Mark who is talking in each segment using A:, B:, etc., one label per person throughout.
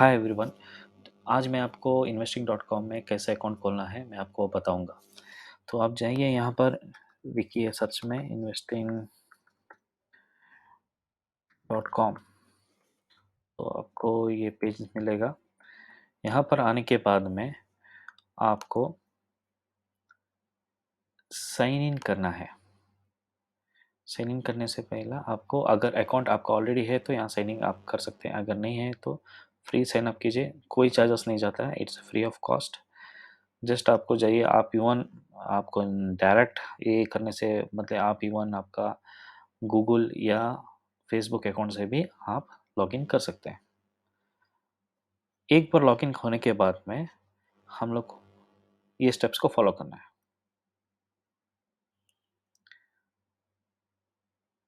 A: Hi everyone. आज मैं आपको investing.com में कैसे अकाउंट खोलना है मैं आपको बताऊंगा। तो आप जाइए यहाँ पर विकी सर्च में investing.com। तो आपको ये पेज मिलेगा। यहाँ पर आने के बाद में आपको साइन इन करना है। साइन इन करने से पहला आपको अगर अकाउंट आपका ऑलरेडी है तो यहाँ साइन इन आप कर सकते हैं, अगर नहीं है तो फ्री साइन अप कीजिए, कोई चार्जेस नहीं जाता है, it's free of cost. Just आपको जाइए, आप इवन आपको डायरेक्ट ये करने से मतलब आप इवन आपका गूगल या फेसबुक अकाउंट से भी आप लॉगिन कर सकते हैं। एक बार लॉगिन होने के बाद में हम लोग को ये स्टेप्स को फॉलो करना है।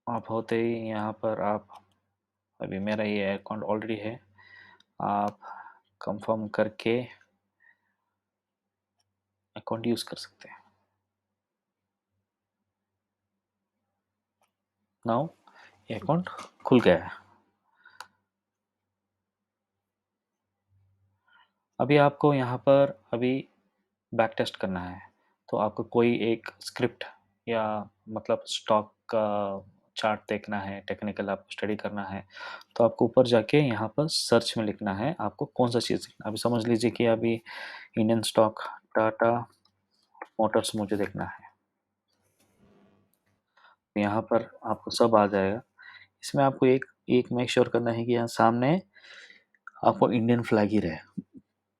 A: आप होते ही यहाँ पर आप अभी मेरा ये अकाउंट ऑलरेडी है, आप कंफर्म करके अकाउंट यूज़ कर सकते हैं। नाउ ये अकाउंट खुल गया है। अभी आपको यहाँ पर अभी बैक टेस्ट करना है, तो आपको कोई एक स्क्रिप्ट या मतलब स्टॉक का चार्ट देखना है, टेक्निकल आपको स्टडी करना है, तो आपको ऊपर जाके यहाँ पर सर्च में लिखना है आपको कौन सा चीज़। अभी समझ लीजिए कि अभी इंडियन स्टॉक टाटा मोटर्स मुझे देखना है, यहाँ पर आपको सब आ जाएगा। इसमें आपको एक एक मेक श्योर करना है कि यहाँ सामने आपको इंडियन फ्लैग ही रहे।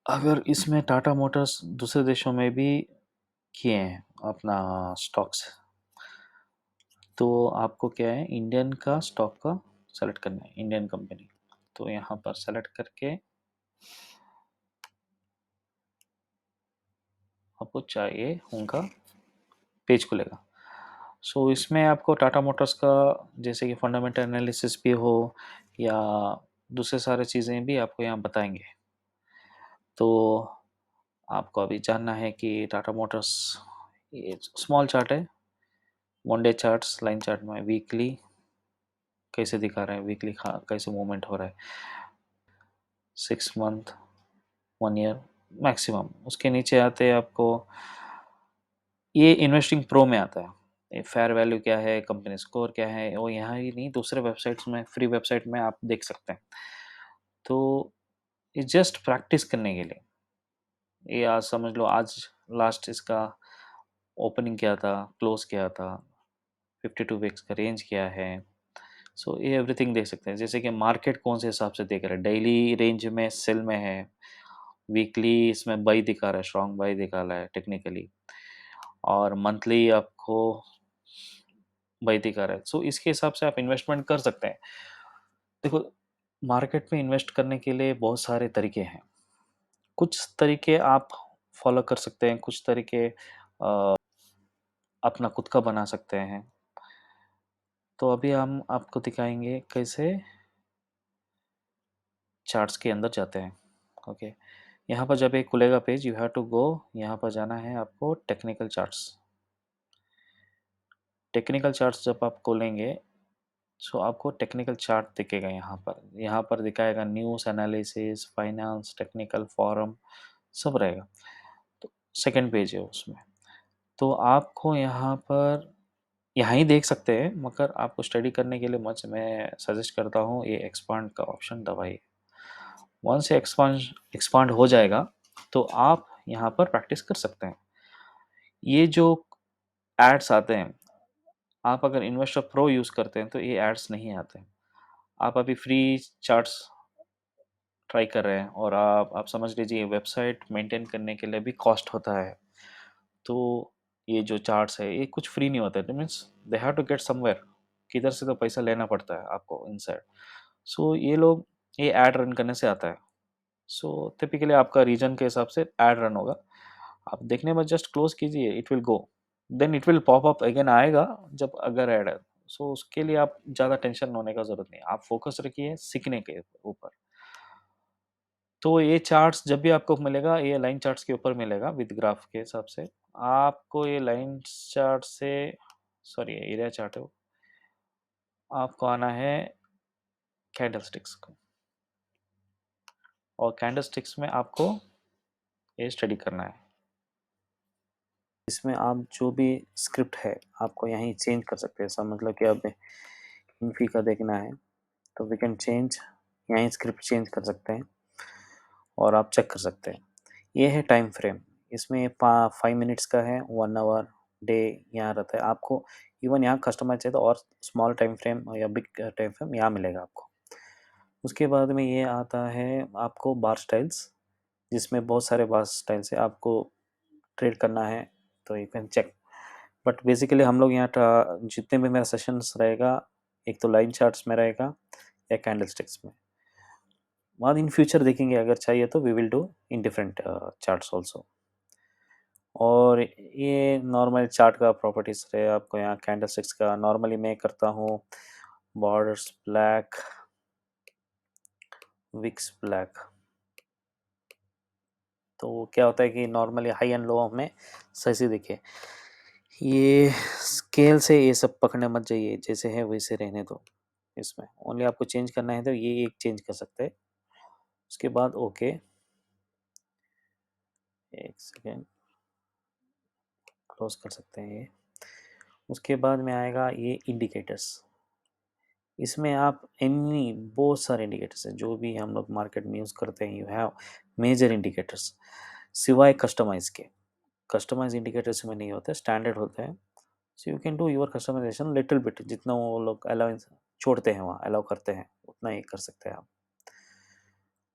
A: अगर इसमें टाटा मोटर्स दूसरे देशों में भी किए हैं अपना स्टॉक्स, तो आपको क्या है इंडियन का स्टॉक का सेलेक्ट करना है, इंडियन कंपनी। तो यहाँ पर सेलेक्ट करके आपको चाहिए उनका पेज खुलेगा। सो इसमें आपको टाटा मोटर्स का जैसे कि फंडामेंटल एनालिसिस भी हो या दूसरे सारे चीज़ें भी आपको यहाँ बताएंगे। तो आपको अभी जानना है कि टाटा मोटर्स ये स्मॉल चार्ट है, one day charts, line chart में वीकली कैसे दिखा रहा है, वीकली कैसे मूवमेंट हो रहा है, 6 मंथ, 1 ईयर मैक्सिमम। उसके नीचे आते हैं आपको ये इन्वेस्टिंग प्रो में आता है, ये फेयर वैल्यू क्या है, कंपनी स्कोर क्या है, वो यहाँ ही नहीं दूसरे वेबसाइट्स में, फ्री वेबसाइट में आप देख सकते हैं। तो ये जस्ट प्रैक्टिस करने के लिए, ये आज समझ लो आज लास्ट इसका ओपनिंग क्या था, क्लोज क्या था, 52 वीक्स का रेंज क्या है। सो ये एवरीथिंग देख सकते हैं, जैसे कि मार्केट कौन से हिसाब से देख रहा है, डेली रेंज में सेल में है, वीकली इसमें बाई दिखा रहा है, स्ट्रॉन्ग बाई दिखा रहा है टेक्निकली, और मंथली आपको बाई दिखा रहा है। सो इसके हिसाब से आप इन्वेस्टमेंट कर सकते हैं। देखो, मार्केट में इन्वेस्ट करने के लिए बहुत सारे तरीके हैं। कुछ तरीके आप फॉलो कर सकते हैं, कुछ तरीके अपना खुद का बना सकते हैं। तो अभी हम आपको दिखाएंगे कैसे चार्ट्स के अंदर जाते हैं। ओके, यहाँ पर जब एक खुलेगा page, you have to go, यहाँ पर जाना है आपको टेक्निकल चार्ट्स। टेक्निकल चार्ट्स जब आप खोलेंगे, सो आपको टेक्निकल चार्ट दिखेगा, यहाँ पर दिखाएगा news analysis, finance, technical forum, सब रहेगा। तो सेकंड पेज है उसमें, तो आपको यहाँ पर यहाँ ही देख सकते हैं, मगर आपको स्टडी करने के लिए मैं सजेस्ट करता हूँ ये एक्सपांड का ऑप्शन दबाइए। वंस से एक्सपांड हो जाएगा तो आप यहाँ पर प्रैक्टिस कर सकते हैं। ये जो एड्स आते हैं, आप अगर इन्वेस्टर प्रो यूज़ करते हैं तो ये एड्स नहीं आते हैं। आप अभी फ्री चार्ट्स ट्राई कर रहे हैं और आप समझ लीजिए वेबसाइट मेंटेन करने के लिए भी कॉस्ट होता है। तो ये जो चार्ट्स है ये कुछ फ्री नहीं होता है, means they have to get somewhere, किधर से तो पैसा लेना पड़ता है आपको इनसाइड। सो ये लोग ये ऐड रन करने से आता है। सो टिपिकली आपका रीजन के हिसाब से ऐड रन होगा, आप देखने में जस्ट क्लोज कीजिए, it will go, then it will pop up again आएगा जब अगर ऐड है। सो उसके लिए आप ज़्यादा टेंशन होने का ज़रूरत नहीं, आप फोकस रखिए सीखने के ऊपर। तो ये चार्ट्स जब भी आपको मिलेगा, ये लाइन चार्ट्स के ऊपर मिलेगा विद ग्राफ के हिसाब से। आपको ये लाइन चार्ट से, सॉरी एरिया चार्ट है वो, आपको आना है कैंडल स्टिक्स को। और कैंडलस्टिक्स में आपको ये स्टडी करना है। इसमें आप जो भी स्क्रिप्ट है आपको यहीं चेंज कर सकते हैं। ऐसा मतलब कि अब इन्फी का देखना है तो वी कैन चेंज, यहीं स्क्रिप्ट चेंज कर सकते हैं और आप चेक कर सकते हैं। ये है टाइम फ्रेम, इसमें 5 मिनट्स का है, 1 आवर, डे यहाँ रहता है। आपको इवन यहाँ कस्टमाइज चाहिए तो और स्मॉल टाइम फ्रेम या बिग टाइम फ्रेम यहाँ मिलेगा आपको। उसके बाद में ये आता है आपको बार स्टाइल्स, जिसमें बहुत सारे बार स्टाइल्स है, आपको ट्रेड करना है तो you can check. But basically हम लोग यहाँ जितने भी मेरा सेशंस रहेगा, एक तो लाइन चार्ट्स में रहेगा या कैंडलस्टिक्स में। बाद इन फ्यूचर देखेंगे, अगर चाहिए तो we will do in different charts also. और ये नॉर्मल चार्ट का प्रॉपर्टीज रहे आपको। यहाँ कैंडलस्टिक्स का नॉर्मली मैं करता हूँ बॉर्डर्स ब्लैक, विक्स ब्लैक। तो क्या होता है कि नॉर्मली हाई एंड लो में सही दिखे। ये स्केल से ये सब पकड़ने मत जाइए, जैसे है वैसे रहने दो। इसमें ओनली आपको चेंज करना है तो ये एक चेंज कर सकते हैं। उसके बाद ओके, एक सेकेंड क्लोज कर सकते हैं ये। उसके बाद में आएगा ये इंडिकेटर्स। इसमें आप एनी बहुत सारे इंडिकेटर्स हैं जो भी हम लोग मार्केट में यूज़ करते हैं। यू हैव मेजर इंडिकेटर्स सिवाय कस्टमाइज के। कस्टमाइज इंडिकेटर्स में नहीं होते, स्टैंडर्ड होते हैं। So you can do your customisation little bit, जितना वो लोग अलाउंस छोड़ते हैं वहाँ अलाउ करते हैं उतना ही कर सकते हैं आप।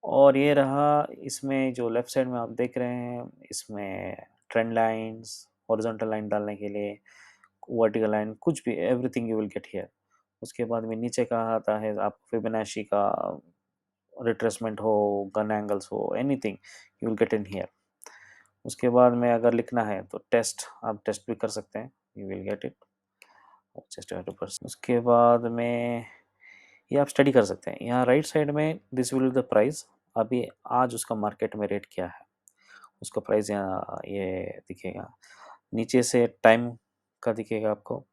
A: और ये रहा इसमें जो लेफ्ट साइड में आप देख रहे हैं, इसमें ट्रेंड लाइंस, हॉरिजॉन्टल लाइन डालने के लिए, वर्टिकल लाइन, कुछ भी, everything you will get here. उसके बाद में नीचे का आता है आपको फिबोनाची का रिट्रेसमेंट हो, गन एंगल्स हो, anything you will get in here. उसके बाद में अगर लिखना है तो टेस्ट, आप टेस्ट भी कर सकते हैं, you will get it just 20%। उसके बाद में ये आप स्टडी कर सकते हैं। यहाँ राइट साइड में दिस विल द प्राइस, अभी आज उसका मार्केट में रेट क्या है, उसका प्राइस यहाँ ये दिखेगा। नीचे से टाइम का दिखेगा आपको।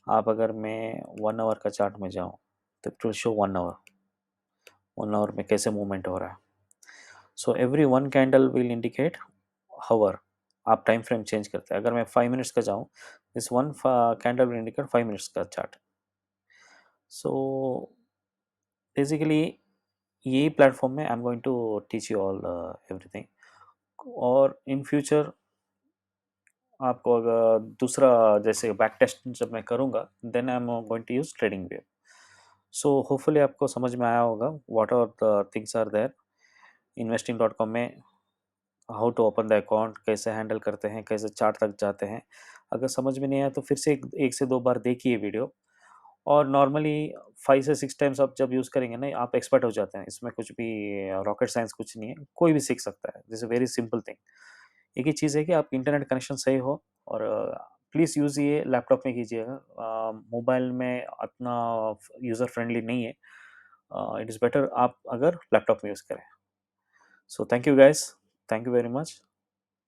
A: आप अगर मैं 1 आवर का चार्ट में जाऊँ तो it will show 1 hour, 1 hour में कैसे मूवमेंट हो रहा है। So every one candle will indicate hour. आप टाइम फ्रेम चेंज करते हैं। अगर मैं 5 मिनट्स का जाऊँ, this one candle will indicate 5 minutes का चार्ट। सो बेसिकली यही प्लेटफॉर्म में I am going to teach you all everything. और इन फ्यूचर आपको अगर दूसरा जैसे बैक टेस्ट जब मैं करूँगा, then I am going to use trading view. So hopefully आपको समझ में आया होगा what are the things are there investing.com में। How to open the account, कैसे हैंडल करते हैं, कैसे चार्ट तक जाते हैं। अगर समझ में नहीं आया तो फिर से एक से दो बार देखिए वीडियो। और नॉर्मली 5 से 6 टाइम्स आप जब यूज़ करेंगे ना, आप एक्सपर्ट हो जाते हैं। इसमें कुछ भी रॉकेट साइंस कुछ नहीं है, कोई भी सीख सकता है। This is very simple thing. एक ही चीज़ है कि आप इंटरनेट कनेक्शन सही हो। और प्लीज़ यूज़ ये लैपटॉप में कीजिएगा, मोबाइल में उतना यूज़र फ्रेंडली नहीं है। इट इज़ बेटर आप अगर लैपटॉप में यूज़ करें। So thank you guys, thank you very much.